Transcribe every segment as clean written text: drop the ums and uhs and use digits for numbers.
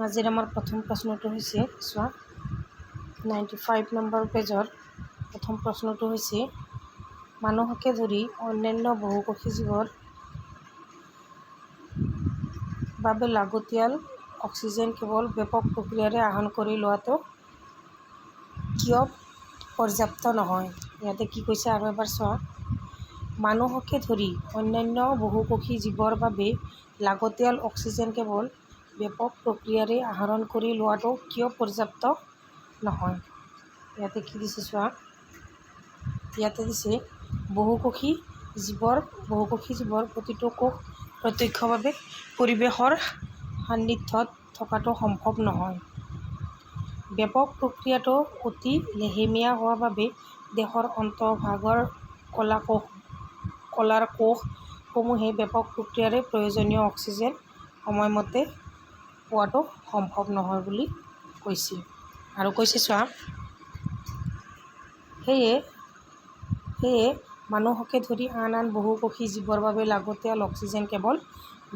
আজিৰ আমাৰ প্ৰথম প্ৰশ্নটো হৈছে চোৱা 95 নম্বৰ পেজৰ প্ৰথম প্ৰশ্নটো হৈছে মানুহকে ধৰি অন্যান্য বহুকোষী জীৱৰ বাবে লাগতিয়াল অক্সিজেন কেৱল ব্যাপক প্ৰক্ৰিয়াৰে আহৰণ কৰি লোৱাটো কিয় পৰ্যাপ্ত নহয়। ইয়াতে কি কৈছে আৰু এবাৰ চোৱা মানুহকে ধৰি অন্যান্য বহুকোষী জীৱৰ বাবে লাগতিয়াল অক্সিজেন কেৱল ব্যাপক প্ৰক্ৰিয়াৰে আহৰণ কৰি লোৱাটো কিয় পৰ্যাপ্ত নহয়। ইয়াতে কি দিছে চোৱা ইয়াতে দিছে বহুকোষী জীৱৰ প্ৰতিটো কোষ প্ৰত্যক্ষভাৱে পৰিৱেশৰ সান্নিধ্যত থকাটো সম্ভৱ নহয়। ব্যাপক প্ৰক্ৰিয়াটো অতি লেহেমীয়া হোৱাৰ বাবে দেহৰ অন্তঃভাগৰ কলাৰ কোষসমূহে ব্যাপক প্ৰক্ৰিয়াৰে প্ৰয়োজনীয় অক্সিজেন সময়মতে পোৱাটো সম্ভৱ নহয় বুলি কৈছিল। আৰু কৈছে চোৱা সেয়ে মানুহকে ধৰি আন বহুকোষী জীৱৰ বাবে লাগতিয়াল অক্সিজেন কেৱল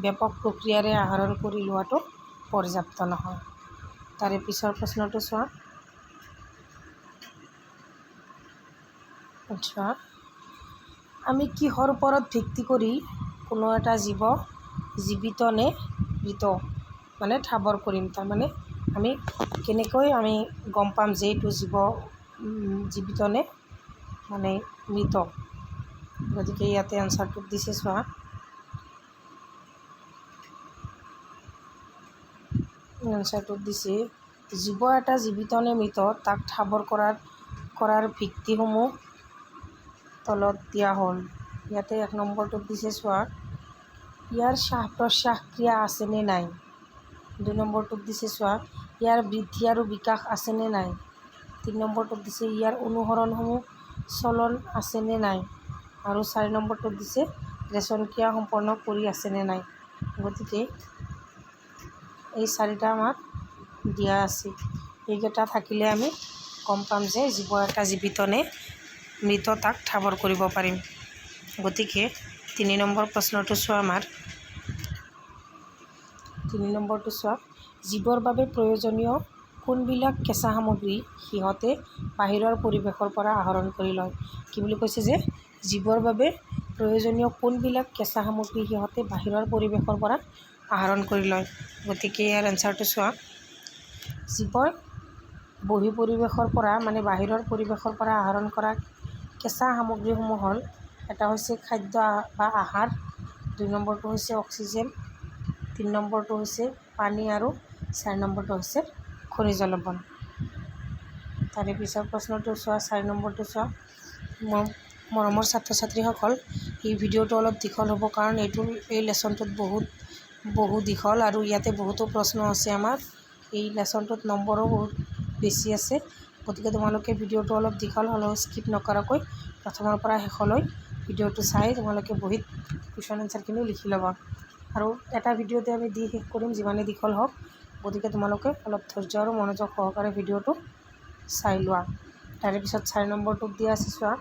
ব্যাপক প্ৰক্ৰিয়াৰে আহৰণ কৰি লোৱাটো পৰ্যাপ্ত নহয়। তাৰে পিছৰ প্ৰশ্নটো চোৱা আমি কিহৰ ওপৰত ভিত্তি কৰি কোনো এটা জীৱ জীৱিত নে মৃত ঠাৱৰ কৰিম। তাৰমানে আমি কেনেকৈ গম পাম যে এইটো জীৱ জীৱিত নে মৃত। গতিকে ইয়াতে এনচাৰটো দিছে চোৱা এনচাৰটোত দিছে জীৱ এটা জীৱিত নে মৃত তাক ঠাৱৰ কৰাৰ ভিত্তিসমূহ তলত দিয়া হ'ল। ইয়াতে 1 নম্বৰটোত দিছে চোৱা ইয়াৰ শ্বাস প্ৰশ্বাস ক্ৰিয়া আছেনে নাই। 2 নম্বৰটোত দিছে চোৱা ইয়াৰ বৃদ্ধি আৰু বিকাশ আছেনে নাই। 3 নম্বৰটোত দিছে ইয়াৰ অনুসৰণসমূহ চলন আছেনে নাই। আৰু 4 নম্বৰটোত দিছে ৰেচন ক্ৰিয়া সম্পন্ন কৰি আছেনে নাই। গতিকে এই 4টা আমাৰ দিয়া আছে। এইকেইটা থাকিলে আমি গম পাম যে জীৱ এটা জীৱিত নে মৃত তাক ঠাৱৰ কৰিব পাৰিম। গতিকে 3 নম্বৰ প্ৰশ্নটো চোৱা আমাৰ 3 নম্বৰটো চোৱা জীৱৰ বাবে প্ৰয়োজনীয় কোনবিলাক কেঁচা সামগ্ৰী সিহঁতে বাহিৰৰ পৰিৱেশৰ পৰা আহৰণ কৰি লয়। কি বুলি কৈছে যে জীৱৰ বাবে প্ৰয়োজনীয় কোনবিলাক কেঁচা সামগ্ৰী সিহঁতে বাহিৰৰ পৰিৱেশৰ পৰা আহৰণ কৰি লয়। গতিকে ইয়াৰ এনচাৰটো চোৱা জীৱৰ বহিঃপৰিৱেশৰ পৰা বাহিৰৰ পৰিৱেশৰ পৰা আহৰণ কৰা কেঁচা সামগ্ৰীসমূহ হ'ল এটা হৈছে খাদ্য বা আহাৰ, 2 নম্বৰটো হৈছে অক্সিজেন, 3 নম্বৰটো হৈছে পানী আৰু 4 নম্বৰটো হৈছে খনিজ লৱণ। তাৰে পিছৰ প্ৰশ্নটো চোৱা 4 নম্বৰটো চোৱা মৰমৰ ছাত্ৰ ছাত্ৰীসকল এই ভিডিঅ'টো অলপ দীঘল হ'ব কাৰণ এই লেচনটোত বহু দীঘল আৰু ইয়াতে বহুতো প্ৰশ্ন আছে। আমাৰ এই লেচনটোত নম্বৰো বহুত বেছি আছে। গতিকে তোমালোকে ভিডিঅ'টো অলপ দীঘল হ'লেও স্কিপ নকৰাকৈ প্ৰথমৰ পৰা শেষলৈ ভিডিঅ'টো চাই তোমালোকে বহীত কুৱেশ্যন এনচাৰখিনি লিখি ল'বা। আৰু এটা ভিডিঅ'তে আমি দি শেষ কৰিম যিমানেই দীঘল হওক। গতিকে তোমালোকে অলপ ধৈৰ্য আৰু মনোযোগ সহকাৰে ভিডিঅ'টো চাই লোৱা। তাৰে পিছত 4 নম্বৰটোত দিয়া আছে চোৱা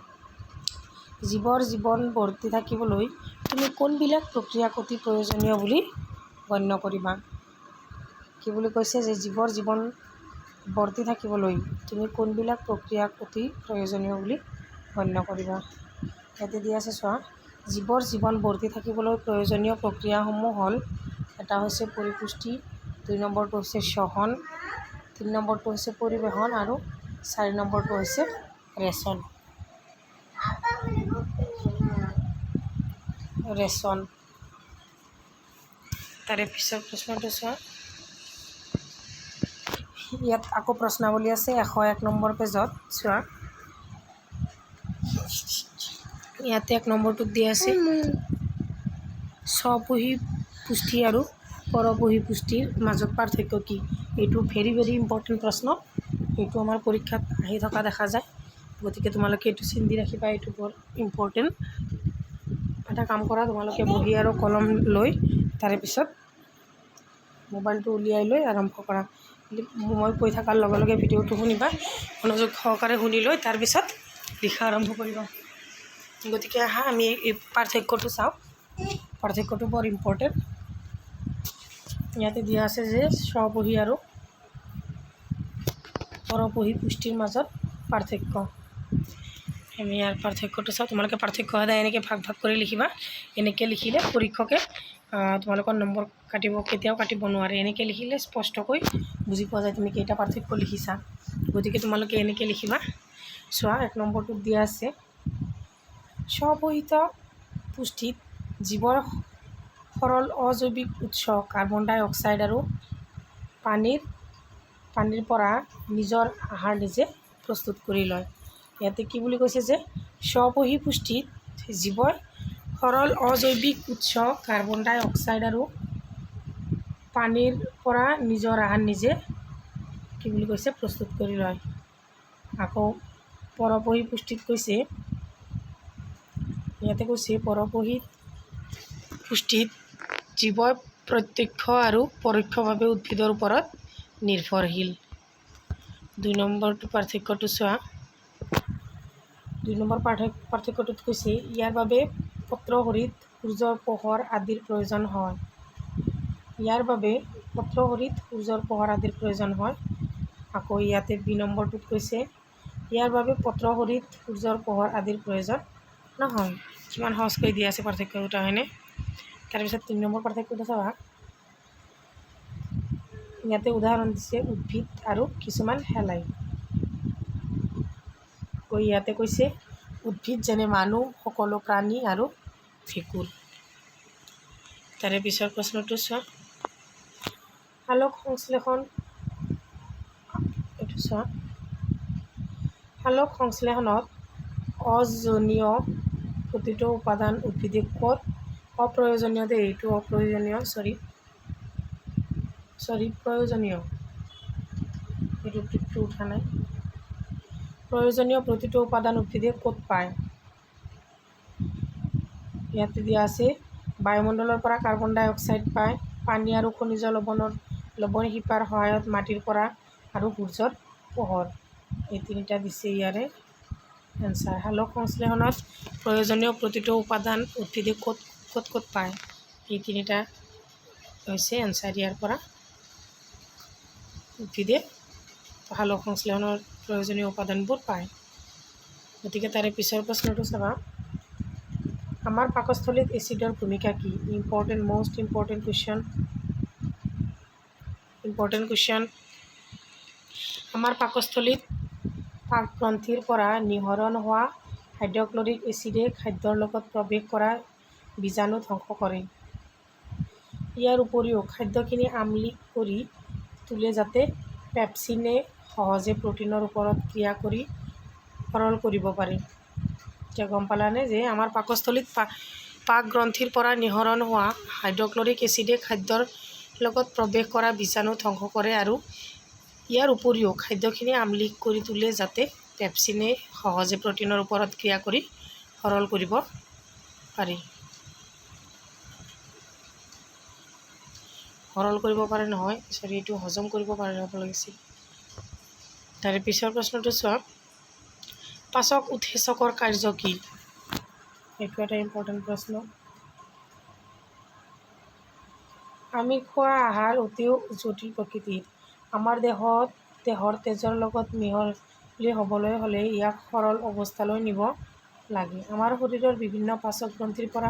জীৱৰ জীৱন বৰ্তি থাকিবলৈ তুমি কোনবিলাক প্ৰক্ৰিয়াক অতি প্ৰয়োজনীয় বুলি গণ্য কৰিবা। কি বুলি কৈছে যে জীৱৰ জীৱন বৰ্তি থাকিবলৈ তুমি কোনবিলাক প্ৰক্ৰিয়াক অতি প্ৰয়োজনীয় বুলি গণ্য কৰিবা। ইয়াতে দিয়া আছে চোৱা জীৱৰ জীৱন বৰ্তি থাকিবলৈ প্ৰয়োজনীয় প্ৰক্ৰিয়াসমূহ হ'ল এটা হৈছে পৰিপুষ্টি, 2 নম্বৰটো হৈছে শ্বসন, 3 নম্বৰটো হৈছে পৰিৱেশন আৰু 4 নম্বৰটো হৈছে ৰেচন। তাৰে পিছৰ প্ৰশ্নটো চোৱা ইয়াত আকৌ প্ৰশ্নাৱলী আছে 101 নম্বৰ পেজত চোৱা ইয়াতে 1 নম্বৰটোত দিয়া আছে স্বপোষী পুষ্টি আৰু পৰপোষী পুষ্টিৰ মাজত পাৰ্থক্য কি। এইটো ভেৰি ইম্পৰ্টেণ্ট প্ৰশ্ন। এইটো আমাৰ পৰীক্ষাত আহি থকা দেখা যায়। গতিকে তোমালোকে এইটো চিন দি ৰাখিবা। এইটো বৰ ইম্পৰ্টেণ্ট। এটা কাম কৰা তোমালোকে বহী আৰু কলম লৈ তাৰে পিছত মোবাইলটো উলিয়াই লৈ আৰম্ভ কৰা। মই কৈ থকাৰ লগে লগে ভিডিঅ'টো শুনিবা, মনোযোগ সহকাৰে শুনি লৈ তাৰপিছত লিখা আৰম্ভ কৰিবা। গতিকে আহা আমি এই পাৰ্থক্যটো চাওঁ। পাৰ্থক্যটো বৰ ইম্পৰ্টেণ্ট। ইয়াতে দিয়া আছে যে স্বপোষী আৰু পৰপোষী পুষ্টিৰ মাজত পাৰ্থক্য। আমি ইয়াৰ পাৰ্থক্যটো চাওঁ। তোমালোকে পাৰ্থক্য সদায় এনেকৈ ভাগ ভাগ কৰি লিখিবা। এনেকৈ লিখিলে পৰীক্ষকে তোমালোকৰ নম্বৰ কেতিয়াও কাটিব নোৱাৰে। এনেকৈ লিখিলে স্পষ্টকৈ বুজি পোৱা যায় তুমি কেইটা পাৰ্থক্য লিখিছা। গতিকে তোমালোকে এনেকৈ লিখিবা। চোৱা 1 নম্বৰটোত দিয়া আছে স্বপোষিত পুষ্টিত জীৱৰ সৰল অজৈৱিক উৎস কাৰ্বন ডাই অক্সাইড আৰু পানীৰ পৰা নিজৰ আহাৰ নিজে প্ৰস্তুত কৰি লয়। ইয়াতে কি বুলি কৈছে যে স্বপোষী পুষ্টিত জীৱই সৰল অজৈৱিক উৎস কাৰ্বন ডাই অক্সাইড আৰু পানীৰ পৰা নিজৰ আহাৰ নিজে কি বুলি কৈছে প্ৰস্তুত কৰি লয়। আকৌ পৰপোষী পুষ্টিত কৈছে ইয়াতে কৈছে পৰপোষী পুষ্টিত জীৱই প্ৰত্যক্ষ আৰু পৰোক্ষভাৱে উদ্ভিদৰ ওপৰত নিৰ্ভৰশীল। 2 নম্বৰটো পাৰ্থক্যটো চোৱা। 2 নম্বৰ পাৰ্থক্যটোত কৈছে ইয়াৰ বাবে পত্ৰসৰিত সূৰ্যৰ পোহৰ আদিৰ প্ৰয়োজন হয়। ইয়াৰ বাবে পত্ৰসৰিত সূৰ্যৰ পোহৰ আদিৰ প্ৰয়োজন হয়। আকৌ ইয়াতে 2 নম্বৰটোত কৈছে ইয়াৰ বাবে পত্ৰসৰিত সূৰ্যৰ পোহৰ আদিৰ প্ৰয়োজন নহয়। কিমান সহজকৈ দিয়া আছে পাৰ্থক্য দুটা, হয়নে? তাৰপিছত 3 নম্বৰ পাৰ্থক্যটো চাবা। ইয়াতে উদাহৰণ দিছে উদ্ভিদ আৰু কিছুমান শেলাই। ইয়াতে কৈছে উদ্ভিদ যেনে মানুহ, সকলো প্ৰাণী আৰু ভেঁকুৰ। তাৰে পিছৰ প্ৰশ্নটো চোৱা। সালোক সংশ্লেষণ এইটো চোৱা। সালোক সংশ্লেষণত অজনীয় প্ৰতিটো উপাদান উদ্ভিদে ক'ত অপ্ৰয়োজনীয় এইটো অপ্ৰয়োজনীয় প্ৰয়োজনীয় এইটো টিকটো উঠা নাই। প্ৰয়োজনীয় প্ৰতিটো উপাদান উদ্ভিদে ক'ত পায়? ইয়াতে দিয়া আছে বায়ুমণ্ডলৰ পৰা কাৰ্বন ডাই অক্সাইড পায়, পানী আৰু খনিজ লৱণ শিপাৰ সহায়ত মাটিৰ পৰা আৰু সূৰ্যৰ পোহৰ। এই 3টা দিছে ইয়াৰে এনচাৰ। সালোক সংশ্লেষণত প্ৰয়োজনীয় প্ৰতিটো উপাদান উদ্ভিদে ক'ত পায়? এই 3টা হৈছে এনচাৰ ইয়াৰ পৰা। উদ্ভিদে সালোক সংশ্লেষণৰ প্ৰয়োজনীয় উপাদানবোৰ পায়। গতিকে তাৰে পিছৰ প্ৰশ্নটো চাবা। আমাৰ পাকস্থলীত এচিডৰ ভূমিকা কি? Most important question. আমাৰ পাকস্থলীত পাকগ্ৰন্থিৰ পৰা নিঃসৰণ হোৱা হাইড্ৰক্লৰিক এচিডে খাদ্যৰ লগত প্ৰৱেশ কৰা বীজাণু ধ্বংস কৰে। ইয়াৰ উপৰিও খাদ্যখিনি আম্লিক কৰি তোলে যাতে পেপচিনে সহজে প্ৰটিনৰ ওপৰত ক্ৰিয়া কৰি সৰল কৰিব পাৰে। এতিয়া গম পালানে যে আমাৰ পাকস্থলীত পাকগ্ৰন্থিৰ পৰা নিঃসৰণ হোৱা হাইড্ৰক্লৰিক এচিডে খাদ্যৰ লগত প্ৰৱেশ কৰা বীজাণু ধ্বংস কৰে আৰু ইয়াৰ উপৰিও খাদ্যখিনি আম্লিক কৰি তোলে যাতে পেপচিনে সহজে প্ৰটিনৰ ওপৰত ক্ৰিয়া কৰি সৰল কৰিব পাৰি। এইটো হজম কৰিব পাৰে হ'ব লাগিছিল। তাৰে পিছৰ প্ৰশ্নটো চোৱা। পাচক উৎসেচকৰ কাৰ্য কি? এইটো এটা ইম্পৰ্টেণ্ট প্ৰশ্ন। আমি খোৱা আহাৰ অতি জটিল প্ৰকৃতিৰ। আমাৰ দেহৰ তেজৰ লগত মিহলি হ'বলৈ হ'লে ইয়াক সৰল অৱস্থালৈ নিব লাগে। আমাৰ শৰীৰৰ বিভিন্ন পাচক গ্ৰন্থিৰ পৰা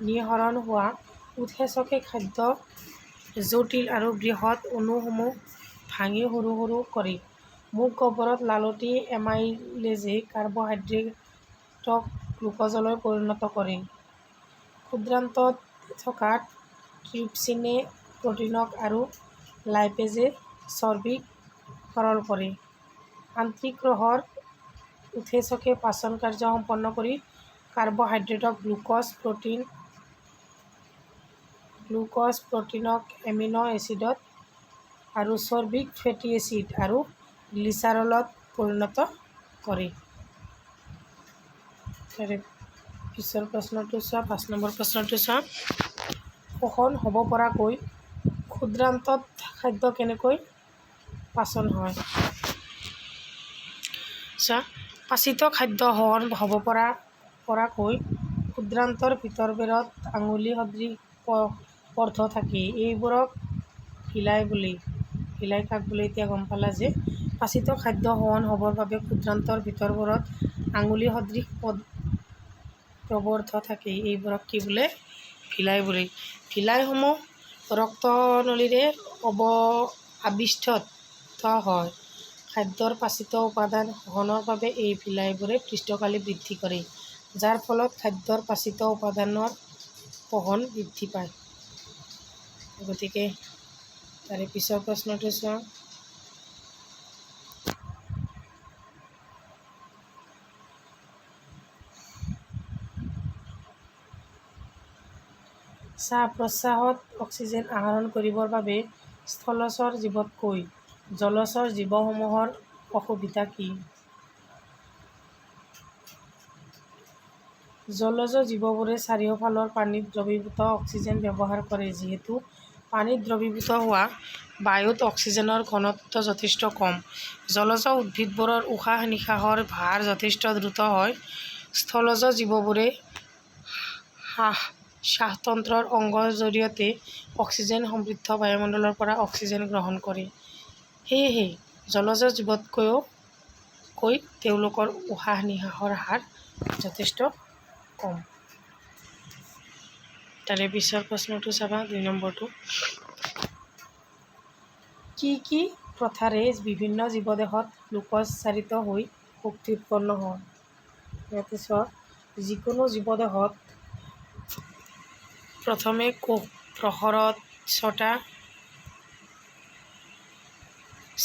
নিঃসৰণ হোৱা উৎসেচকে খাদ্যৰ জটিল আৰু বৃহৎ অণুসমূহ ভাঙি সৰু সৰু কৰি মুখ গহ্বৰত লালটি এমাইলেজে কাৰ্বহাইড্ৰেটক গ্লুক'জলৈ পৰিণত কৰে। ক্ষুদ্ৰান্তত থকা ট্ৰিপচিনে প্ৰটিনক আৰু লাইপেজে চৰ্বিক সৰল কৰে। আন্ত্ৰিক ৰসৰ উৎসেচকে পাচন কাৰ্য সম্পন্ন কৰি কাৰ্বহাইড্ৰেটক গ্লুক'জ প্ৰটিনক এমিনো এচিডত আৰু চৰ্বিক ফেটি এচিড আৰু গ্লিচাৰলত পৰিণত কৰে। পিছৰ প্ৰশ্নটো চোৱা। 5 নম্বৰ প্ৰশ্নটো চোৱা। শোষণ হ'ব পৰাকৈ ক্ষুদ্ৰান্তত খাদ্য কেনেকৈ পাচন হয়? চোৱা। পাচিত খাদ্য শোষণ হ'ব পৰাকৈ ক্ষুদ্ৰান্তৰ ভিতৰবেৰত আঙুলি সদৃশ পৰ্থ থাকে। এইবোৰক ভিলাই বোলে। ভিলাই কাক বোলে এতিয়া গম পালা যে পাচিত খাদ্য শোৱন হ'বৰ বাবে ক্ষুদ্ৰান্তৰ ভিতৰবোৰত আঙুলি সদৃশ প্ৰবৰ্ধ থাকে, এইবোৰক কি বোলে? ভিলাই বোলে। ভিলাইসমূহ ৰক্তনলীৰে আবিষ্ঠত হয়। খাদ্যৰ পাচিত উপাদান শোষণৰ বাবে এই ভিলাইবোৰে পৃষ্ঠকালি বৃদ্ধি কৰে, যাৰ ফলত খাদ্যৰ পাচিত উপাদানৰ শোষণ বৃদ্ধি পায়। গতিকে তাৰে পিছৰ প্ৰশ্নটো চোৱা। শ্বাস প্ৰশ্বাসত অক্সিজেন আহৰণ কৰিবৰ বাবে স্থলচৰ জীৱতকৈ জলচৰ জীৱসমূহৰ অসুবিধা কি? জলজ জীৱবোৰে চাৰিওফালৰ পানীত দ্ৰৱীভূত অক্সিজেন ব্যৱহাৰ কৰে। যিহেতু পানীত দ্ৰৱীভূত হোৱা বায়ুত অক্সিজেনৰ ঘনত্ব যথেষ্ট কম, জলজ উদ্ভিদবোৰৰ উশাহ নিশাহৰ ভাৰ যথেষ্ট দ্ৰুত হয়। স্থলজ জীৱবোৰে শ্বাসতন্ত্ৰৰ অংগৰ জৰিয়তে অক্সিজেন সমৃদ্ধ বায়ুমণ্ডলৰ পৰা অক্সিজেন গ্ৰহণ কৰে। সেয়েহে জলজ জীৱতকৈ তেওঁলোকৰ উশাহ নিশাহৰ হাৰ যথেষ্ট কম। তাৰে পিছৰ প্ৰশ্নটো চাবা, ২ নম্বৰটো। কি প্ৰথাৰে বিভিন্ন জীৱদেহত গ্লুক'জ চালিত হৈ শক্তি উৎপন্ন হয়? ইয়াতে চোৱা, যিকোনো জীৱদেহত প্ৰথমে কোষ প্ৰহৰত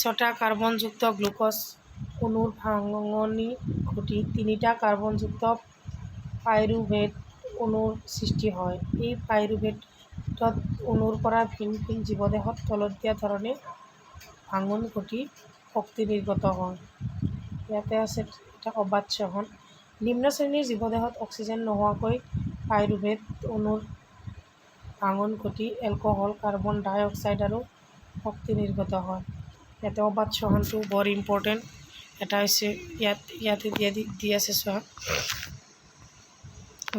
ছটা কাৰ্বনযুক্ত গ্লুক'জ অণুৰ ভাঙনি ঘটি ৩টা কাৰ্বনযুক্ত পাইৰুভেট অণুৰ সৃষ্টি হয়। এই পাইৰুভেট অণুৰ পৰা ভিন ভিন জীৱদেহত তলত দিয়া ধৰণে ভাঙন ঘটি শক্তি নিৰ্গত হয়। ইয়াতে আছে এটা অবাধ চহন। নিম্ন শ্ৰেণীৰ জীৱদেহত অক্সিজেন নোহোৱাকৈ পাইৰুভেট অণুৰ ভাঙন ঘটি এলকহল, কাৰ্বন ডাই অক্সাইড আৰু শক্তি নিৰ্গত হয়। ইয়াতে অবাধ চহনটো বৰ ইম্পৰ্টেণ্ট। এটা হৈছে ইয়াতে দি আছে চোৱা,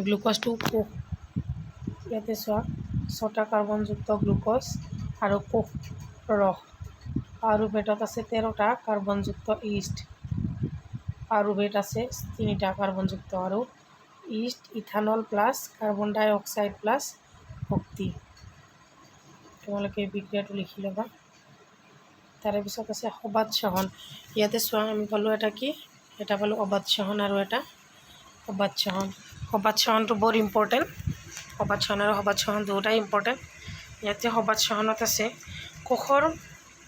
গ্লুক'জটো কোষ, ইয়াতে চোৱা 6টা কাৰ্বনযুক্ত গ্লুক'জ আৰু কোষ ৰস। পাইৰুভেটত আছে 13টা কাৰ্বনযুক্ত ইষ্ট। পাইৰুভেট আছে 3টা কাৰ্বনযুক্ত আৰু ইষ্ট ইথানল প্লাছ কাৰ্বন ডাই অক্সাইড প্লাছ শক্তি। তোমালোকে এই বিক্ৰিয়াটো লিখি ল'বা। তাৰে পিছত আছে অবাধ চহন। ইয়াতে চোৱা, আমি পালোঁ এটা কি? এটা পালোঁ অবাধ চহন আৰু এটা অবাধ চহন। অবাধ চহনটো বৰ ইম্পৰ্টেণ্ট। অবাধ চহন আৰু অবাধ চহন দুয়োটাই ইম্পৰ্টেণ্ট। ইয়াতে অবাধ চহনত আছে কোষৰ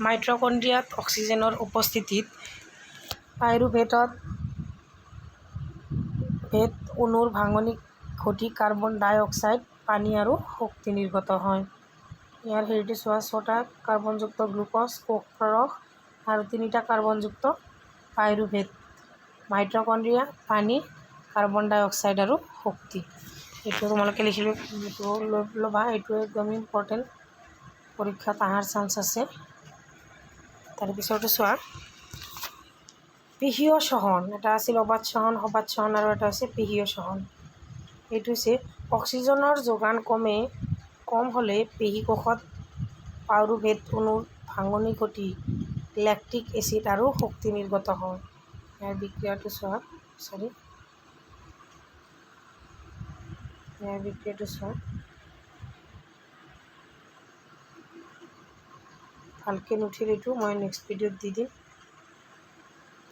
মাইট্ৰকণ্ড্ৰিয়াত অক্সিজেনৰ উপস্থিতিত পাইৰুভেট অণুৰ ভাঙনি ঘটি কাৰ্বন ডাই অক্সাইড, পানী আৰু শক্তি নিৰ্গত হয়। ইয়াৰ হেৰিটো চোৱা, 6টা কাৰ্বনযুক্ত গ্লুক'জ, কোষ ৰস আৰু 3টা কাৰ্বনযুক্ত পাইৰুভেট, মাইট্ৰকণ্ড্ৰিয়া, পানী, কাৰ্বন ডাই অক্সাইড আৰু শক্তি। এইটো তোমালোকে লিখি ল'বা। এইটো একদম ইম্পৰ্টেণ্ট, পৰীক্ষাত অহাৰ চান্স আছে। তাৰে পিছৰটো চোৱা, পেশীয় চহন। এটা আছিল অবাধ চহন, অবাধ চহন আৰু এটা হৈছে পেশীয় চহন। এইটো হৈছে অক্সিজেনৰ যোগান কম হ'লে পেশী কোষত পাইৰুভেট অণুৰ ভাঙনি ঘটি লেক্টিক এচিড আৰু শক্তি নিৰ্গত হয়। ইয়াৰ বিক্ৰিয়াটো চোৱা, ভালকৈ নুঠিল এইটো, মই নেক্সট ভিডিঅ'ত দি দিম।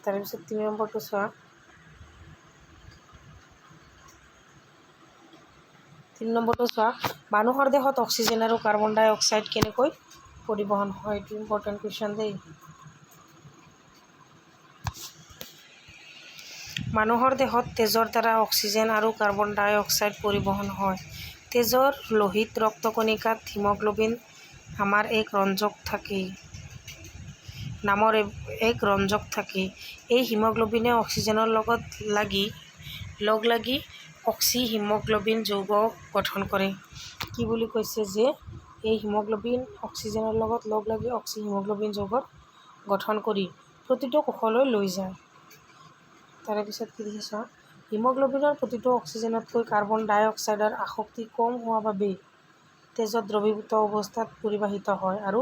তাৰপিছত 3 নম্বৰটো চোৱা। 3 নম্বৰটো চোৱা, মানুহৰ দেহত অক্সিজেন আৰু কাৰ্বন ডাই অক্সাইড কেনেকৈ পৰিবহণ হয়? এইটো ইম্পৰ্টেণ্ট কুৱেশ্যন দেই। মানুহৰ দেহত তেজৰ দ্বাৰা অক্সিজেন আৰু কাৰ্বন ডাই অক্সাইড পৰিবহণ হয়। তেজৰ লোহিত ৰক্তকণিকাত হিমোগ্লোবিন নামৰ এক ৰঞ্জক থাকে। এই হিমোগ্লোবিনে অক্সিজেনৰ লগত লগ লাগি অক্সি হিমোগ্লোবিন যৌগ গঠন কৰে। কি বুলি কৈছে যে এই হিমোগ্লোবিন অক্সিজেনৰ লগত লগ লাগি অক্সি হিমোগ্লোবিন যৌগ গঠন কৰি প্ৰতিটো কোষলৈ লৈ যায়। তাৰে পিছত কি দিছে চোৱা, হিমোগ্লোবিনৰ প্ৰতিটো অক্সিজেনতকৈ কাৰ্বন ডাই অক্সাইডৰ আসক্তি কম হোৱা বাবে তেজত দ্ৰৱীভূত অৱস্থাত পৰিবাহিত হয় আৰু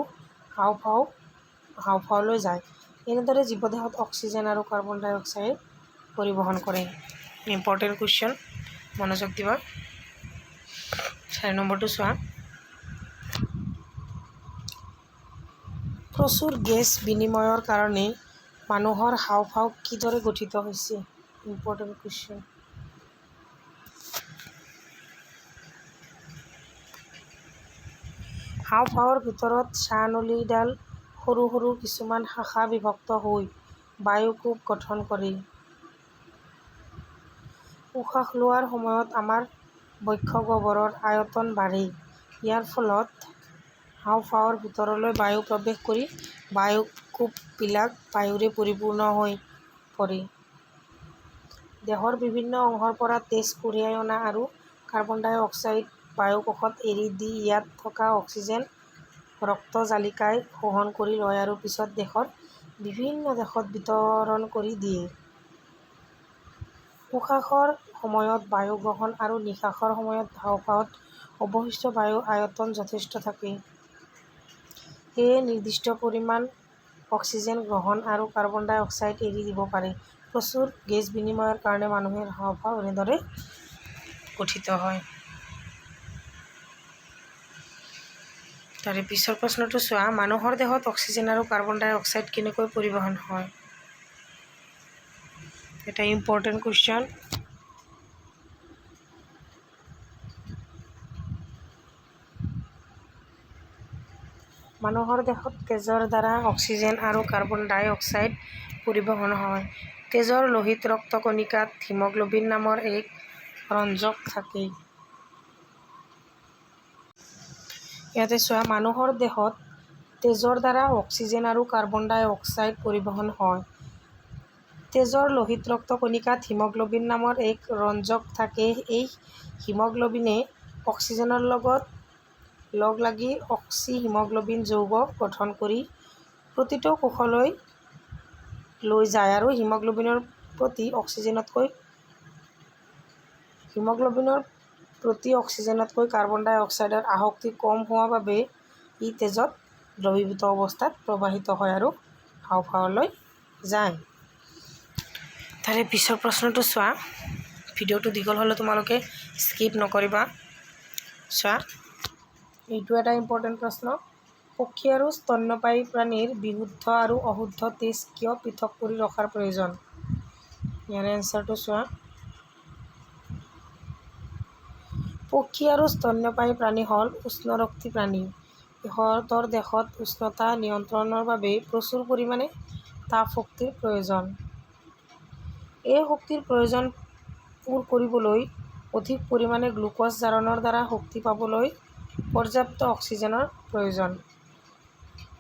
হাওঁফাওঁলৈ যায়। এনেদৰে জীৱদেহত অক্সিজেন আৰু কাৰ্বন ডাই অক্সাইড পৰিবহণ কৰে। ইম্পৰ্টেণ্ট কুৱেশ্যন, মনোযোগ দিবা। 4 নম্বৰটো চোৱা। প্ৰচুৰ গেছ বিনিময়ৰ কাৰণে মানুহৰ হাওঁফাওঁ কিদৰে গঠিত হৈছে? Important question. হাওঁফাওঁৰ ভিতৰত শ্বাসনলীডাল সৰু সৰু কিছুমান শাখা বিভক্ত হৈ বায়ুকোষ গঠন কৰে। উশাহ লোৱাৰ সময়ত আমাৰ বক্ষগহ্বৰৰ আয়তন বাঢ়ে। ইয়াৰ ফলত হাওঁফাওঁৰ ভিতৰলৈ বায়ু প্ৰৱেশ কৰি বায়ুকোষবিলাক বায়ুৰে পৰিপূৰ্ণ হৈ পৰে। দেহৰ বিভিন্ন অংশৰ পৰা তেজ কঢ়িয়াই অনা আৰু কাৰ্বন ডাই অক্সাইড বায়ুকোষত এৰি দি ইয়াত থকা অক্সিজেন ৰক্তজালিকাই শোষণ কৰি লয় আৰু পিছত দেহৰ বিভিন্ন দেশত বিতৰণ কৰি দিয়ে। উশাহৰ সময়ত বায়ু গ্ৰহণ আৰু নিঃশ্বাসৰ সময়ত হাওঁফাওঁত অৱশিষ্ট বায়ুৰ আয়তন যথেষ্ট থাকে। সেয়ে নিৰ্দিষ্ট পৰিমাণ অক্সিজেন গ্ৰহণ আৰু কাৰ্বন ডাই অক্সাইড এৰি দিব পাৰে। প্ৰচুৰ গেছ বিনিময়ৰ কাৰণে মানুহৰ হাওঁফাওঁ এনেদৰে গঠিত হয়। তাৰে পিছৰ প্ৰশ্নটো চোৱা। মানুহৰ দেহত অক্সিজেন আৰু কাৰ্বন ডাই অক্সাইড কেনেকৈ পৰিবহণ হয়? এটা ইম্পৰ্টেণ্ট কুৱেশ্যন। মানুহৰ দেহত তেজৰ দ্বাৰা অক্সিজেন আৰু কাৰ্বন ডাই অক্সাইড পৰিবহণ হয়। তেজৰ লোহিত ৰক্তকণিকাত হিমগ্ল'বিন নামৰ এক ৰঞ্জক থাকে। ইয়াতে চোৱা, মানুহৰ দেহত তেজৰ দ্বাৰা অক্সিজেন আৰু কাৰ্বন ডাই অক্সাইড পৰিবহণ হয়। তেজৰ লোহিত ৰক্তকণিকাত হিমগ্ল'বিন নামৰ এক ৰঞ্জক থাকে। এই হিমগ্ল'বিনে অক্সিজেনৰ লগত লগ লাগি অক্সি-হিমগ্ল'বিন যৌগ গঠন কৰি প্ৰতিটো কোষলৈ লৈ যায় আৰু হিমগ্ল'বিনৰ প্ৰতি অক্সিজেনতকৈ কাৰ্বন ডাই অক্সাইডৰ আসক্তি কম হোৱা বাবে ই তেজত দ্ৰৱীভূত অৱস্থাত প্ৰবাহিত হয় আৰু হাওঁফাওঁলৈ যায়। তাৰে পিছৰ প্ৰশ্নটো চোৱা। ভিডিঅ'টো দীঘল হ'লে তোমালোকে স্কিপ নকৰিবা। চোৱা, এইটো এটা ইম্পৰ্টেণ্ট প্ৰশ্ন। পক্ষী আৰু স্তন্যপায়ী প্ৰাণীৰ বিশুদ্ধ আৰু অশুদ্ধ তেজ কিয় পৃথক কৰি ৰখাৰ প্ৰয়োজন? ইয়াৰে এনচাৰটো চোৱা। পক্ষী আৰু স্তন্যপায়ী প্ৰাণী হ'ল উষ্ণৰক্তী প্ৰাণী। ইহঁতৰ দেহত উষ্ণতা নিয়ন্ত্ৰণৰ বাবে প্ৰচুৰ পৰিমাণে তাপ শক্তিৰ প্ৰয়োজন। এই শক্তিৰ প্ৰয়োজন পূৰ কৰিবলৈ অধিক পৰিমাণে গ্লুক'জ জাৰণৰ দ্বাৰা শক্তি পাবলৈ পৰ্যাপ্ত অক্সিজেনৰ প্ৰয়োজন।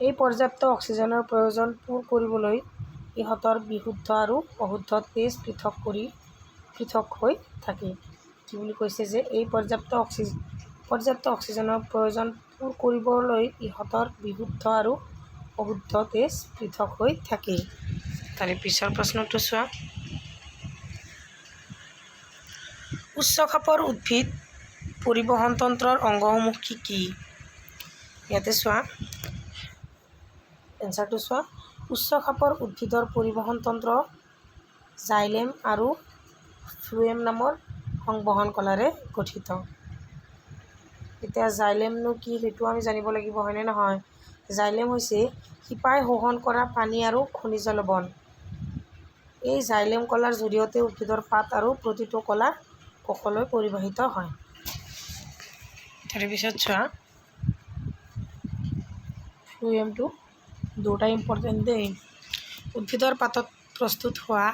এই পৰ্যাপ্ত অক্সিজেনৰ প্ৰয়োজন পূৰ কৰিবলৈ ইহঁতৰ বিশুদ্ধ আৰু অশুদ্ধ তেজ পৃথক হৈ থাকে। কি বুলি কৈছে যে এই পৰ্যাপ্ত অক্সিজেনৰ প্ৰয়োজন পূৰ কৰিবলৈ ইহঁতৰ বিশুদ্ধ আৰু অশুদ্ধ তেজ পৃথক হৈ থাকে। তাৰে পিছৰ প্ৰশ্নটো চোৱা। উচ্চ খাপৰ উদ্ভিদ পৰিবহণ তন্ত্ৰৰ অংগসমূহ কি কি? ইয়াতে চোৱা, এনচাৰটো চোৱা। উচ্চ খাপৰ উদ্ভিদৰ পৰিবহণ তন্ত্ৰ জাইলেম আৰু ফ্লুৱেম নামৰ সংবহন কলাৰে গঠিত। এতিয়া জাইলেমনো কি সেইটো আমি জানিব লাগিব, হয়নে নহয়? জাইলেম হৈছে শিপাই শোষণ কৰা পানী আৰু খনিজ লৱণ। এই জাইলেম কলাৰ জৰিয়তে উদ্ভিদৰ পাত আৰু প্ৰতিটো কলা কোষলৈ পৰিবাহিত হয়। তাৰপিছত চোৱা, ফ্লুৱেমটো দুটা ইম্পৰ্টেণ্ট দেই। উদ্ভিদৰ পাতত প্ৰস্তুত হোৱা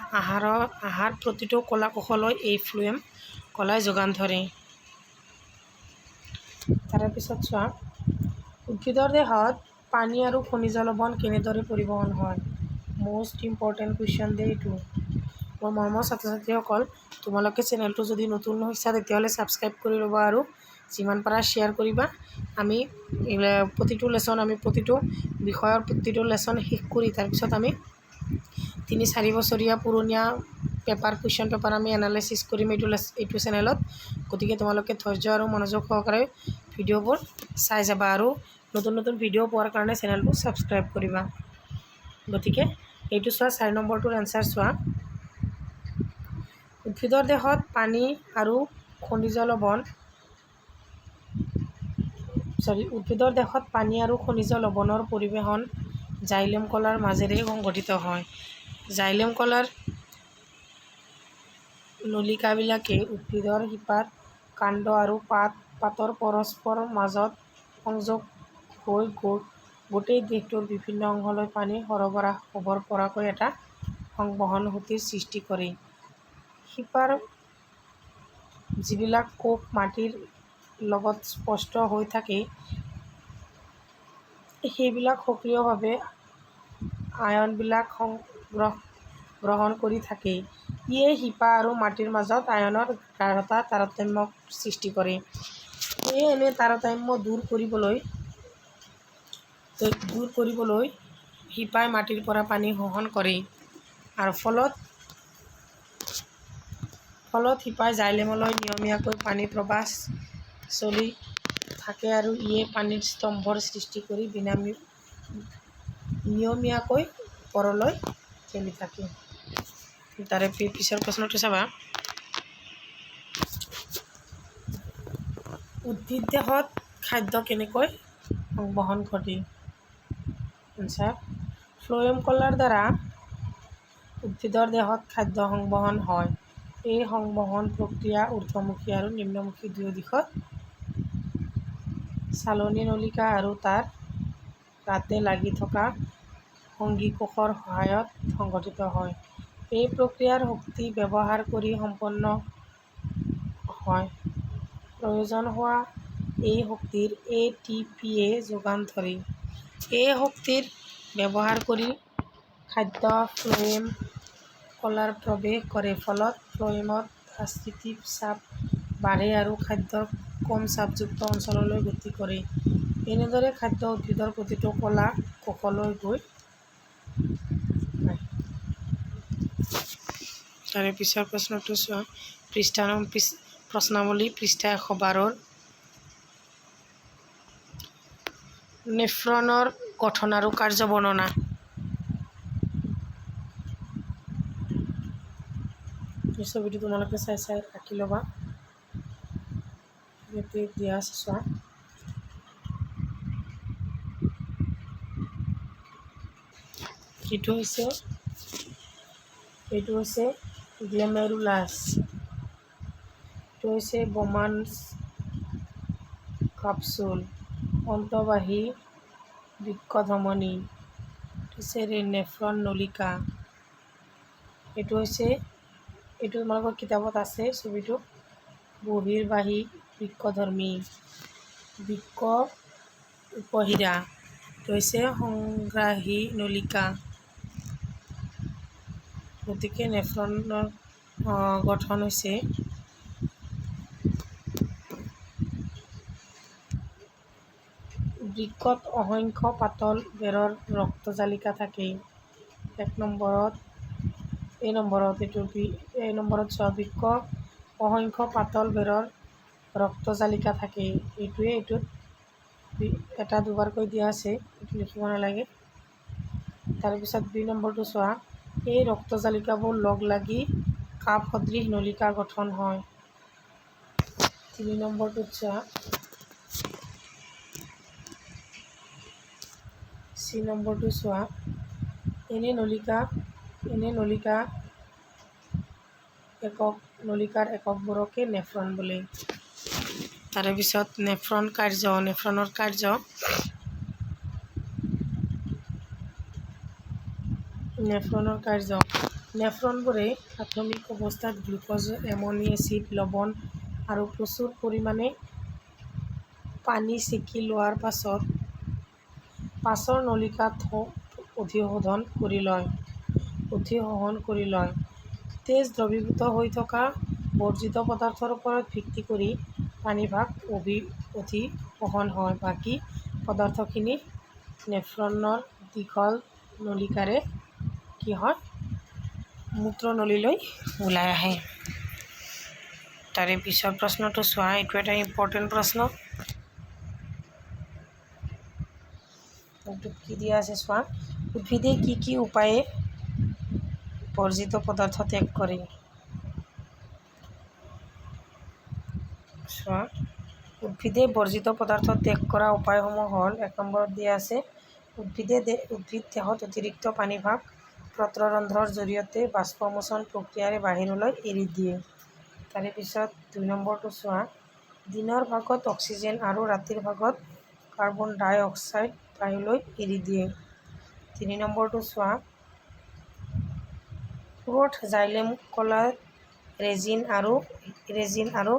আহাৰ প্ৰতিটো কলা কোষলৈ এই ফ্লুৱেম কলাই যোগান ধৰে। তাৰে পিছত চোৱা, উদ্ভিদৰ দেহত পানী আৰু খনিজ লৱণ কেনেদৰে পৰিবহণ হয়? মষ্ট ইম্পৰ্টেণ্ট কুৱেশ্যন দেই এইটো। মোৰ মৰমৰ ছাত্ৰ ছাত্ৰীসকল, তোমালোকে চেনেলটো যদি নতুন হৈছা তেতিয়াহ'লে ছাবস্ক্ৰাইব কৰি ল'বা আৰু যিমান পাৰা শ্বেয়াৰ কৰিবা। আমি প্ৰতিটো বিষয়ৰ প্ৰতিটো লেচন শেষ কৰি তাৰপিছত আমি 3-4 বছৰীয়া পুৰণীয়া কুৱেশ্যন পেপাৰ আমি এনালাইচিছ কৰিম এইটো চেনেলত। গতিকে তোমালোকে ধৈৰ্য আৰু মনোযোগ সহকাৰে ভিডিঅ'বোৰ চাই যাবা আৰু নতুন নতুন ভিডিঅ' পোৱাৰ কাৰণে চেনেলটো ছাবস্ক্ৰাইব কৰিবা। গতিকে এইটো চোৱা 4 নম্বৰটোৰ এনচাৰ চোৱা। উদ্ভিদৰ দেহত পানী আৰু খনিজ লৱণৰ পৰিৱেশন জাইলেম কলাৰ মাজেৰে সংঘটিত হয়। জাইলেম কলাৰ নলিকাবিলাকে উদ্ভিদৰ শিপাত কাণ্ড আৰু পাতৰ পৰস্পৰ মাজত সংযোগ হৈ গোটেই দেহটোৰ বিভিন্ন অংশলৈ পানী সৰবৰাহ হ'ব পৰাকৈ এটা সংবহন সুঁতিৰ সৃষ্টি কৰে। শিপাৰ যিবিলাক কোষ মাটিৰ লগত স্পষ্ট হৈ থাকে, সেইবিলাক সক্ৰিয়ভাৱে আয়নবিলাক গ্ৰহণ কৰি থাকে। ইয়ে শিপা আৰু মাটিৰ মাজত আয়নৰ গাঢ়তা তাৰতম্যৰ সৃষ্টি কৰে। এনে তাৰতম্য দূৰ কৰিবলৈ শিপাই মাটিৰ পৰা পানী শোষণ কৰে আৰু ফলত শিপাই জাইলেমলৈ নিয়মীয়াকৈ পানী প্ৰৱাহ চলি থাকে আৰু ইয়ে পানীৰ স্তম্ভৰ সৃষ্টি কৰি নিয়মীয়াকৈ ওপৰলৈ ঠেলি থাকে। তাৰে পিছৰ প্ৰশ্নটো চাবা। উদ্ভিদ দেহত খাদ্য কেনেকৈ সংবহন ঘটে? এনচাৰ: ফ্লোয়েম কলাৰ দ্বাৰা উদ্ভিদৰ দেহত খাদ্য সংবহন হয়। এই সংবহন প্ৰক্ৰিয়া ঊৰ্ধ্বমুখী আৰু নিম্নমুখী দুয়ো দিশত চালনী নলিকা আৰু তাৰ গাতে লাগি থকা সঙ্গীকোষৰ সহায়ত সংঘটিত হয়। এই প্ৰক্ৰিয়াৰ শক্তি ব্যৱহাৰ কৰি সম্পন্ন হয়। প্ৰয়োজন হোৱা এই শক্তিৰ ATPয়ে যোগান ধৰে। এই শক্তিৰ ব্যৱহাৰ কৰি খাদ্য ফ্লোয়েম কলাৰ প্ৰৱেশ কৰে, ফলত ফ্লোয়েমত ডাইষ্ট্ৰিটিভ চাপ বাঢ়ে আৰু খাদ্য কম চাপযুক্ত অঞ্চললৈ গতি কৰে। এনেদৰে খাদ্য উদ্ভিদৰ প্ৰতিটো কলা কোষলৈ গৈ পায়। তাৰে পিছৰ প্ৰশ্নটো চোৱা। প্ৰশ্নাৱলী পৃষ্ঠা 112ৰ নেফ্ৰনৰ গঠন আৰু কাৰ্য বৰ্ণনা। এই ছবিটো তোমালোকে চাই আঁকি ল'বা। ইয়াতে দিয়া আছে চোৱা। এইটো হৈছে গ্লেমেৰুলাছ, এইটো হৈছে বোমানছ কাপচুল, অন্তঃবাহী বৃক্কধমনী, এইটো হৈছে নেফ্ৰন নলিকা, এইটো তোমালোকৰ কিতাপত আছে ছবিটো, বহিৰ্বাহী বৃক্কধৰ্মী, বৃক্ক উপশিৰা, এইটো হৈছে সংগ্ৰাহী নলিকা। গতিকে নেফ্ৰনৰ গঠন হৈছে বৃক্কত অসংখ্য পাতল বেৰৰ ৰক্তজালিকা থাকে। এই নম্বৰত চোৱা, বৃক্কত অসংখ্য পাতল বেৰৰ ৰক্তজালিকা থাকে। এইটোত এটা দুবাৰকৈ দিয়া আছে, এইটো লিখিব নালাগে। তাৰপিছত 2 নম্বৰটো চোৱা। এই ৰক্তজালিকাবোৰ লগ লাগি কাপ সদৃশ নলিকা গঠন হয়। 3 নম্বৰটোত চোৱা। C নম্বৰটো চোৱা। এনে নলিকাৰ এককবোৰকে নেফ্ৰন বোলে। তাৰে পিছত নেফ্ৰনৰ কাৰ্য। নেফ্ৰনবোৰে প্ৰাথমিক অৱস্থাত গ্লুক'জ, এমনি এচিড, লৱণ আৰু প্ৰচুৰ পৰিমাণে পানী চেকি লোৱাৰ পাছৰ নলিকাত অধিশোধন কৰি লয়। তেজ দ্ৰৱীভূত হৈ থকা বৰ্জিত পদাৰ্থৰ ওপৰত ভিত্তি কৰি পানীভাগ অধিশোষণ হয়। বাকী পদাৰ্থখিনি নেফ্ৰনৰ দীঘল নলিকাৰে মূত্ৰনলীলৈ ওলাই আহে। তাৰে পিছৰ প্ৰশ্নটো চোৱা। এইটো এটা ইম্পৰ্টেণ্ট প্ৰশ্ন। এইটোত কি দিয়া আছে চোৱা, উদ্ভিদে কি উপায়ে বৰ্জিত পদাৰ্থ ত্যাগ কৰে। চোৱা, উদ্ভিদে বৰ্জিত পদাৰ্থ ত্যাগ কৰা উপায়সমূহ হ'ল, 1 নম্বৰত দিয়া আছে উদ্ভিদ দেহত অতিৰিক্ত পানীভাগ পত্ৰৰন্ধ্ৰৰ জৰিয়তে বাষ্পমোচন প্ৰক্ৰিয়াৰে বাহিৰলৈ এৰি দিয়ে। তাৰে পিছত 2 নম্বৰটো চোৱা, দিনৰ ভাগত অক্সিজেন আৰু ৰাতিৰ ভাগত কাৰ্বন ডাই অক্সাইড বায়ুলৈ এৰি দিয়ে। 3 নম্বৰটো চোৱা, পুৰঠ জাইলেম কলাত ৰেজিন আৰু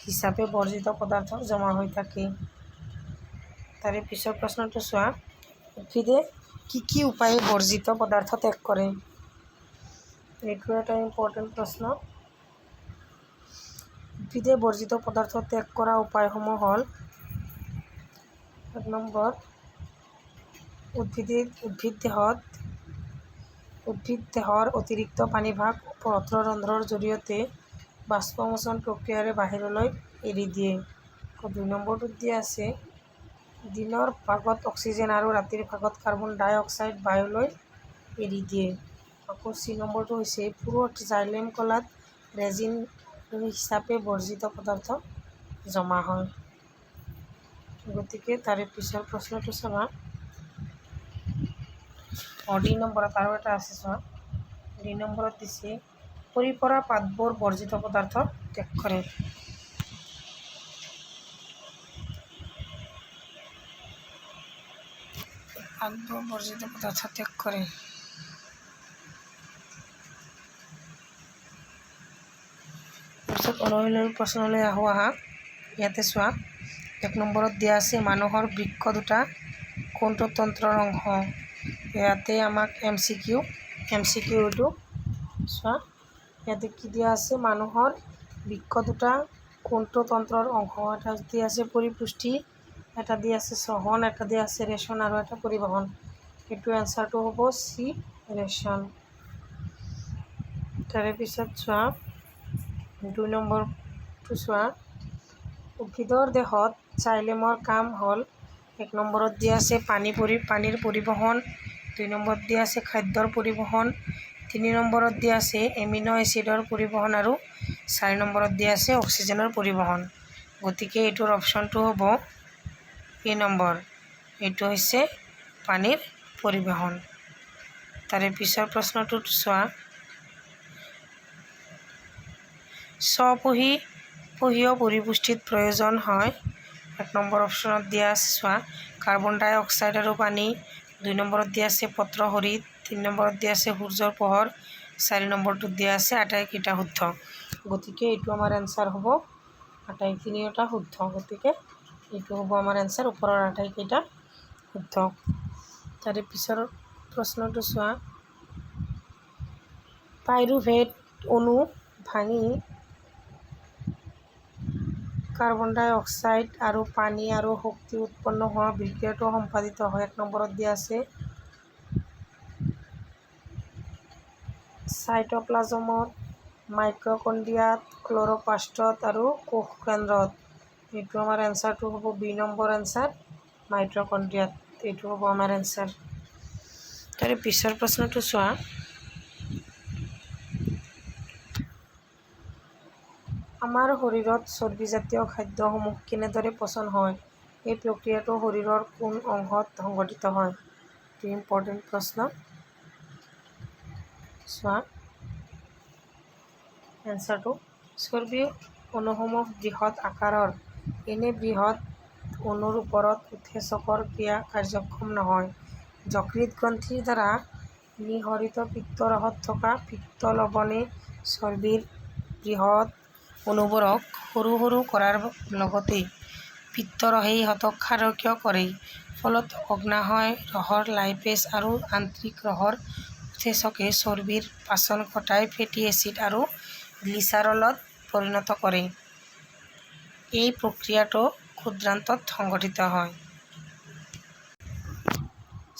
হিচাপে বৰ্জিত পদাৰ্থ জমা হৈ থাকে। তাৰে পিছৰ প্ৰশ্নটো চোৱা, উদ্ভিদে কি উপায়ে বৰ্জিত পদাৰ্থ ত্যাগ কৰে। এইটো এটা ইম্পৰ্টেণ্ট প্ৰশ্ন। উদ্ভিদে বৰ্জিত পদাৰ্থ ত্যাগ কৰা উপায়সমূহ হ'ল, 1 নম্বৰ, উদ্ভিদ দেহৰ অতিৰিক্ত পানীভাগ পত্ৰৰন্ধ্ৰৰ জৰিয়তে বাষ্পমোচন প্ৰক্ৰিয়াৰে বাহিৰলৈ এৰি দিয়ে। 2 নম্বৰটোত দিয়া আছে দিনৰ ভাগত অক্সিজেন আৰু ৰাতিৰ ভাগত কাৰ্বন ডাই অক্সাইড বায়ুলৈ এৰি দিয়ে। আকৌ 3 নম্বৰটো হৈছে পুৰঠ জাইলেম কলাত ৰেজিন হিচাপে বৰ্জিত পদাৰ্থ জমা হয়। গতিকে তাৰে পিছৰ প্ৰশ্নটো চাবা, 2 নম্বৰত আৰু এটা আছে চোৱা, 2 নম্বৰত দিছে সৰি পৰা পাতবোৰ বৰ্জিত পদাৰ্থ ত্যাগ কৰে। পাতবোৰ বৰ্জিত পদাৰ্থ ত্যাগ কৰে। তাৰপিছত অনুশীলনী প্ৰশ্নলৈ আহা। ইয়াতে চোৱা, 1 নম্বৰত দিয়া আছে মানুহৰ বৃক্ক দুটা কোনটো তন্ত্ৰৰ অংশ। ইয়াতে আমাক MCQ এইটো চোৱা, ইয়াতে কি দিয়া আছে, মানুহৰ বৃক্ক দুটা কোনটো তন্ত্ৰৰ অংশ। এটা দিয়া আছে পৰিপুষ্টি, এটা দিয়া আছে শ্বসন, এটা দিয়া আছে ৰেচন আৰু এটা পৰিবহণ। এইটো এনচাৰটো হ'ব চি, ৰেচন। তাৰে পিছত চোৱা, 2 নম্বৰটো চোৱা, উদ্ভিদৰ দেহত জাইলেমৰ কাম হ'ল, 1 নম্বৰত দিয়া আছে পানীৰ পৰিবহণ, 2 নম্বৰত দিয়া আছে খাদ্যৰ পৰিবহণ, 3 নম্বৰত দিয়া আছে এমিনো এচিডৰ পৰিবহণ আৰু 4 নম্বৰত দিয়া আছে অক্সিজেনৰ পৰিবহণ। গতিকে এইটোৰ অপশ্যনটো হ'ব এ নম্বৰ, এইটো হৈছে পানীৰ পৰিবহণ। তাৰে পিছৰ প্ৰশ্নটোত চোৱা, স্বপহীয় পৰিপুষ্টিত প্ৰয়োজন হয়। 1 নম্বৰ অপশ্যনত দিয়া আছে চোৱা, কাৰ্বন ডাই অক্সাইড আৰু পানী, 2 নম্বৰত দিয়া আছে পত্ৰ হৰিত, 3 নম্বৰত দিয়া আছে সূৰ্যৰ পোহৰ, 4 নম্বৰটোত দিয়া আছে আটাইকেইটা শুদ্ধ। গতিকে এইটো আমাৰ এনচাৰ হ'ব আটাইখিনিটা শুদ্ধ। গতিকে এইটো হ'ব আমাৰ এনচাৰ, ওপৰৰ আটাইকেইটা শুদ্ধ। তাৰে পিছৰ প্ৰশ্নটো চোৱা, পাইৰুভেট অণু ভাঙি কাৰ্বন ডাই অক্সাইড আৰু পানী আৰু শক্তি উৎপন্ন হোৱা বিক্ৰিয়াটো সম্পাদিত হয়। 1 নম্বৰত দিয়া আছে চাইটোপ্লাজমত, মাইটকণ্ড্ৰিয়াত, ক্ল'ৰ'প্লাষ্টত আৰু কোষকেন্দ্ৰত। এইটো আমাৰ এনচাৰটো হ'ব বি নম্বৰ এনচাৰ, মাইটকণ্ড্ৰিয়াত। এইটো হ'ব আমাৰ এনচাৰ। তাৰে পিছৰ প্ৰশ্নটো চোৱা, আমাৰ শৰীৰত চৰ্বিজাতীয় খাদ্যসমূহ কেনেদৰে পচন হয়। এই প্ৰক্ৰিয়াটো শৰীৰৰ কোন অংশত সংঘটিত হয়। এইটো ইম্পৰ্টেণ্ট প্ৰশ্ন। চোৱা, এনচাৰটো চৰ্বি অণুসমূহ বৃহৎ আকাৰৰ। এনে বৃহৎ অণুৰ ওপৰত উৎসেচকৰ ক্ৰিয়া কাৰ্যক্ষম নহয়। যকৃত গ্ৰন্থিৰ দ্বাৰা নিঃসৰিত পিত্তৰসত থকা পিত্ত লৱণে চৰ্বিৰ বৃহৎ অণুবোৰক সৰু কৰাৰ লগতে পিত্তৰসে ইহঁতক ক্ষাৰকীয় কৰে। ফলত অগ্নাশয় ৰসৰ লাইপেজ আৰু আন্ত্ৰিক ৰসৰ উৎসেচকে চৰ্বিৰ পাচন ঘটাই ফেটি এচিড আৰু গ্লিচাৰলত পৰিণত কৰে। এই প্ৰক্ৰিয়াটো ক্ষুদ্ৰান্তত সংঘটিত হয়।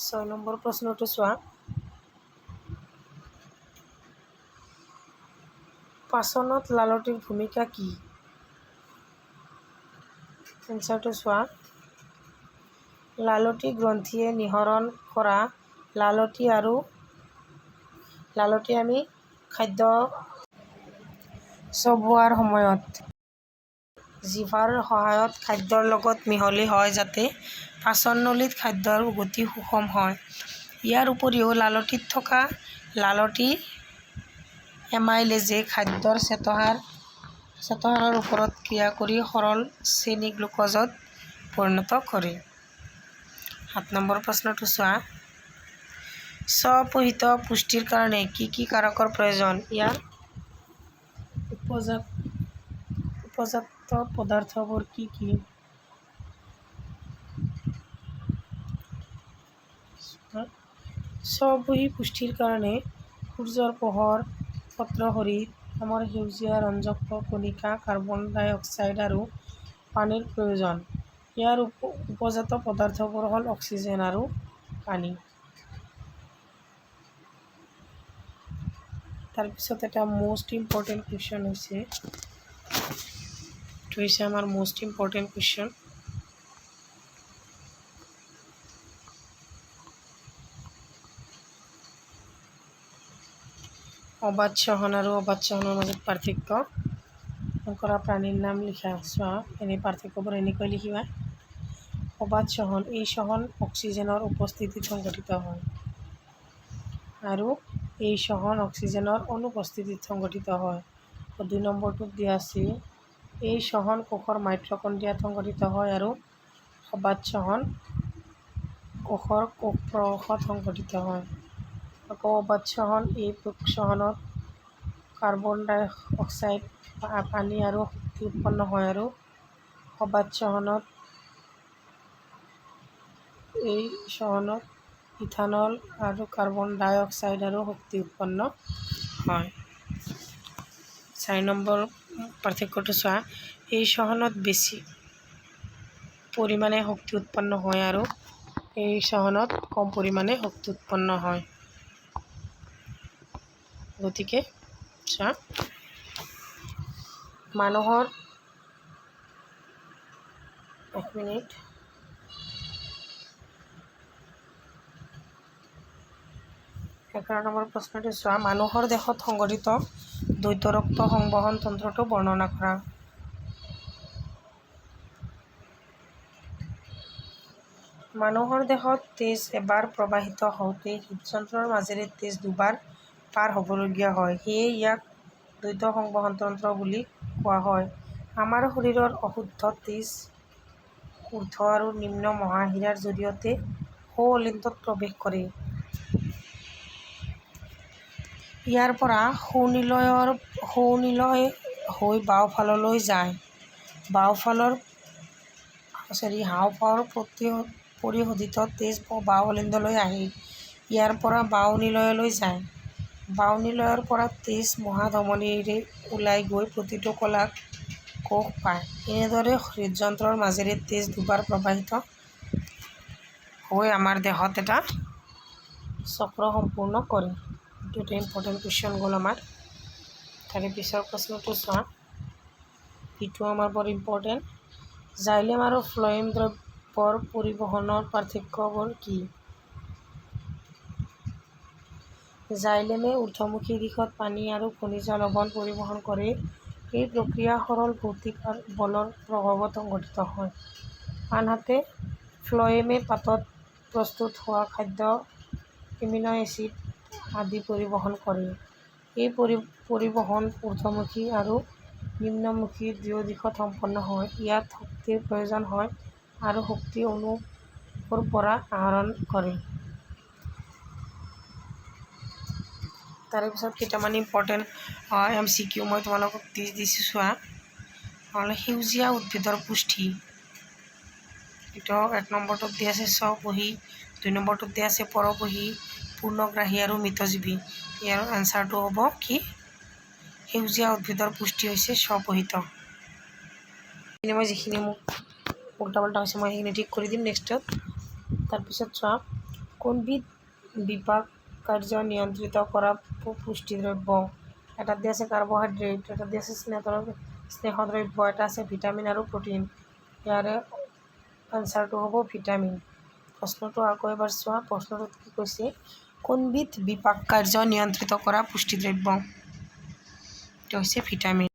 6 নম্বৰ প্ৰশ্নটো চোৱা, পাচনত লালটিৰ ভূমিকা কি? এনচাৰটো চোৱা, লালতি গ্ৰন্থিয়ে নিঃসৰণ কৰা লালতি আমি খাদ্য চবোৱাৰ সময়ত জিভাৰ সহায়ত খাদ্যৰ লগত মিহলি হয় যাতে পাচননলীত খাদ্যৰ গতি সুষম হয়। ইয়াৰ উপৰিও লালতিত থকা লালতি এমাইলেজে খাদ্যৰ চেতসাৰৰ ওপৰত ক্ৰিয়া কৰি সৰল চেনি গ্লুক'জত পৰিণত কৰে। 7 নম্বৰ প্ৰশ্নটো চোৱা। স্বপোষিত পুষ্টিৰ কাৰণে কি কি কাৰকৰ প্ৰয়োজন? ইয়াৰ উপজাত পদাৰ্থবোৰ কি কি? স্বপোষী পুষ্টিৰ কাৰণে সূৰ্যৰ পোহৰ, পত্ৰশৰীৰ নামৰ সেউজীয়া ৰঞ্জক কণিকা, কাৰ্বন ডাই অক্সাইড আৰু পানীৰ প্ৰয়োজন। ইয়াৰ উপজাত পদাৰ্থবোৰ হ'ল অক্সিজেন আৰু পানী। তাৰপিছত এটা মষ্ট ইম্পৰ্টেণ্ট কুৱেশ্যন হৈছে, এইটো হৈছে আমাৰ মষ্ট ইম্পৰ্টেণ্ট কুৱেশ্যন। অবাধ চহন আৰু অবাধ চহনৰ মাজত পাৰ্থক্য কৰা প্ৰাণীৰ নাম লিখা। চোৱা, এনে পাৰ্থক্যবোৰ এনেকৈ লিখিবা। অবাধ চহন, এই চহন অক্সিজেনৰ উপস্থিতিত সংঘটিত হয় আৰু এই চহন অক্সিজেনৰ অনুপস্থিতিত সংঘটিত হয়। 2 নম্বৰটোত দিয়া আছে, এই চহন কোষৰ মাইটকণ্ড্ৰিয়াত সংঘটিত হয় আৰু অবাধ চহন কোষৰ কোষপ্ৰকোষত সংঘটিত হয়। আকৌ অবাধ চহন, এই চহনত কাৰ্বন ডাই অক্সাইড, পানী আৰু শক্তি উৎপন্ন হয় আৰু অবাধ চহনত এই চহনত ইথানল আৰু কাৰ্বন ডাই অক্সাইড আৰু শক্তি উৎপন্ন হয়। 4 নম্বৰ পাৰ্থক্যটো চোৱা, এই চহনত বেছি পৰিমাণে শক্তি উৎপন্ন হয় আৰু এই চহনত কম পৰিমাণে শক্তি উৎপন্ন হয়। গতিকে চোৱা, মানুহৰ 11 নম্বৰ প্ৰশ্নটো চোৱা, মানুহৰ দেহত সংঘটিত দ্বৈত ৰক্ত সংবহন তন্ত্ৰটো বৰ্ণনা কৰা। মানুহৰ দেহত তেজ এবাৰ প্ৰবাহিত হওঁতে হৃদযন্ত্ৰৰ মাজেৰে তেজ দুবাৰ পাৰ হ'বলগীয়া হয়। সেয়ে ইয়াক দ্বৈত সংবহন তন্ত্ৰ বুলি কোৱা হয়। আমাৰ শৰীৰৰ অশুদ্ধ তেজ ঊৰ্ধ্ব আৰু নিম্ন মহাশিৰাৰ জৰিয়তে সু-অলিণ্ডত প্ৰৱেশ কৰে। ইয়াৰ পৰা সু-নীলয় হৈ বাওঁফাললৈ যায়। হাঁওফাঁওৰ পৰিশোধিত তেজ বাওঁ অলিণ্ডলৈ আহি ইয়াৰ পৰা বাওঁ নীলয়লৈ যায়। বাওঁ নীলয়ৰ পৰা তেজ মহাধমনীৰে ওলাই গৈ প্ৰতিটো কলা কোষ পায়। এনেদৰে হৃদযন্ত্ৰৰ মাজেৰে তেজ দুবাৰ প্ৰবাহিত হৈ আমাৰ দেহত এটা চক্ৰ সম্পূৰ্ণ কৰে। এইটো এটা ইম্পৰ্টেণ্ট কুৱেশ্যন গ'ল আমাৰ। তাৰে পিছৰ প্ৰশ্নটো চোৱা, এইটো আমাৰ বৰ ইম্পৰ্টেণ্ট। জাইলেম আৰু ফ্লয়েম দ্ৰব্যৰ পৰিবহণৰ পাৰ্থক্যবোৰ কি? জাইলেমে ঊৰ্ধ্বমুখী দিশত পানী আৰু খনিজ লৱণ পৰিবহণ কৰে। এই প্ৰক্ৰিয়া সৰল ভৌতিক বলৰ প্ৰভাৱত সংঘটিত হয়। আনহাতে ফ্লয়েমে পাতত প্ৰস্তুত হোৱা খাদ্য, এমিনো এচিড আদি পৰিবহণ কৰে। এই পৰিবহণ ঊৰ্ধ্বমুখী আৰু নিম্নমুখী দুয়ো দিশত সম্পন্ন হয়। ইয়াত শক্তিৰ প্ৰয়োজন হয় আৰু শক্তি অণুৰ পৰা আহৰণ কৰে। তাৰে পিছত কেইটামান ইম্পৰ্টেণ্ট MCQ মই তোমালোকক দিছোঁ চোৱা। সেউজীয়া উদ্ভিদৰ পুষ্টি, এইটো 1 নম্বৰটোত দিয়া আছে স্বপোষী, 2 নম্বৰটোত দিয়া আছে পৰপোষী, পূৰ্ণগ্ৰাহী আৰু মৃতজীৱী। ইয়াৰ আনচাৰটো হ'ব কি? সেউজীয়া উদ্ভিদৰ পুষ্টি হৈছে স্বপোষিত। মই যিখিনি মোক উল্টা-পাল্টা হৈছে মই সেইখিনি ঠিক কৰি দিম নেক্সটত। তাৰপিছত চোৱা, কোনবিধ বিপাক কাৰ্য নিয়ন্ত্ৰিত কৰা পুষ্টিদ্ৰব্য? এটাত দিয়া আছে কাৰ্বহাইড্ৰেট, এটাত দিয়া আছে স্নেহদ্ৰব্য, এটা আছে ভিটামিন আৰু প্ৰ'টিন। ইয়াৰে আনচাৰটো হ'ব ভিটামিন। প্ৰশ্নটো আকৌ এবাৰ চোৱা। প্ৰশ্নটোত কি কৈছে, কোনবিধ বিপাক কাৰ্য নিয়ন্ত্ৰিত কৰা পুষ্টিদ্ৰব্য? এইটো হৈছে ভিটামিন।